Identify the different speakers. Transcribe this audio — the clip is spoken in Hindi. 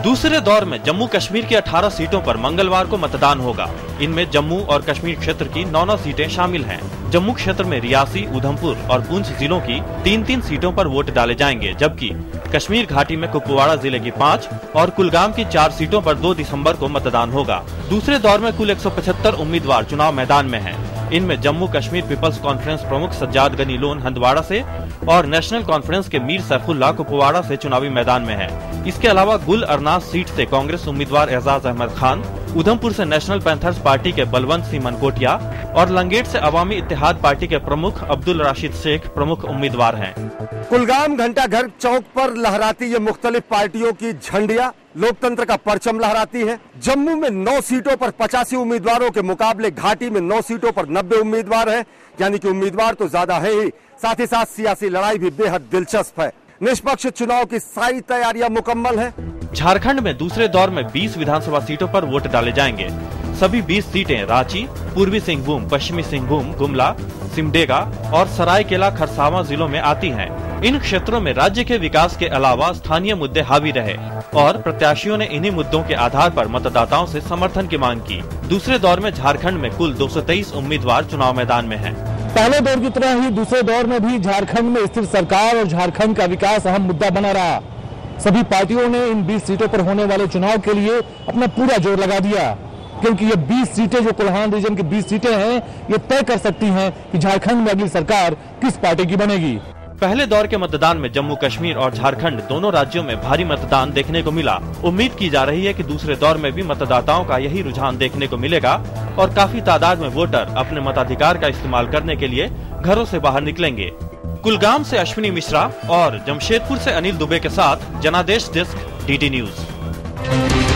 Speaker 1: दूसरे दौर में जम्मू कश्मीर की 18 सीटों पर मंगलवार को मतदान होगा। इनमें जम्मू और कश्मीर क्षेत्र की 9 सीटें शामिल हैं। जम्मू क्षेत्र में रियासी, उधमपुर और पुंछ जिलों की 3-3 सीटों पर वोट डाले जाएंगे, जबकि कश्मीर घाटी में कुपवाड़ा जिले की 5 और कुलगाम की 4 सीटों पर 2 दिसंबर को मतदान होगा। दूसरे दौर में कुल 175 उम्मीदवार चुनाव मैदान में हैं। इनमें जम्मू कश्मीर पीपल्स कॉन्फ्रेंस प्रमुख सज्जाद गनी लोन हंदवाड़ा से और नेशनल कॉन्फ्रेंस के मीर सैफुल्लाह कुपवाड़ा से चुनावी मैदान में है। इसके अलावा गुल अरनास सीट से कांग्रेस उम्मीदवार एजाज अहमद खान, उधमपुर से नेशनल पैंथर्स पार्टी के बलवंत सिंह मनकोटिया और लंगेट से अवामी इत्तेहाद पार्टी के प्रमुख अब्दुल राशिद शेख प्रमुख उम्मीदवार हैं।
Speaker 2: कुलगाम घंटाघर चौक पर लहराती ये मुख्तलिफ पार्टियों की झंडियां लोकतंत्र का परचम लहराती है। जम्मू में 9 सीटों पर 85 उम्मीदवारों के मुकाबले घाटी में 9 सीटों पर 90 उम्मीदवार हैं, यानी कि उम्मीदवार तो ज्यादा है ही, साथ ही साथ सियासी लड़ाई भी बेहद दिलचस्प है। निष्पक्ष चुनाव की सारी तैयारियां मुकम्मल है।
Speaker 1: झारखंड में दूसरे दौर में 20 विधानसभा सीटों पर वोट डाले जाएंगे। सभी 20 सीटें रांची, पूर्वी सिंहभूम, पश्चिमी सिंहभूम, गुमला, सिमडेगा और सरायकेला खरसावां जिलों में आती हैं। इन क्षेत्रों में राज्य के विकास के अलावा स्थानीय मुद्दे हावी रहे और प्रत्याशियों ने इन्हीं मुद्दों के आधार पर मतदाताओं से समर्थन की मांग की। दूसरे दौर में झारखंड में कुल 223 उम्मीदवार चुनाव मैदान में हैं।
Speaker 3: पहले दौर की तरह ही दूसरे दौर में भी झारखंड में स्थिर सरकार और झारखंड का विकास अहम मुद्दा बना रहा। सभी पार्टियों ने इन 20 सीटों पर होने वाले चुनाव के लिए अपना पूरा जोर लगा दिया, क्योंकि ये 20 सीटें जो कोल्हान रीजन की 20 सीटें हैं, ये तय कर सकती हैं कि झारखंड में अगली सरकार किस पार्टी की बनेगी।
Speaker 1: पहले दौर के मतदान में जम्मू कश्मीर और झारखंड दोनों राज्यों में भारी मतदान देखने को मिला। उम्मीद की जा रही है कि दूसरे दौर में भी मतदाताओं का यही रुझान देखने को मिलेगा और काफी तादाद में वोटर अपने मताधिकार का इस्तेमाल करने के लिए घरों से बाहर निकलेंगे। कुलगाम से अश्विनी मिश्रा और जमशेदपुर से अनिल दुबे के साथ जनादेश डेस्क, DD न्यूज।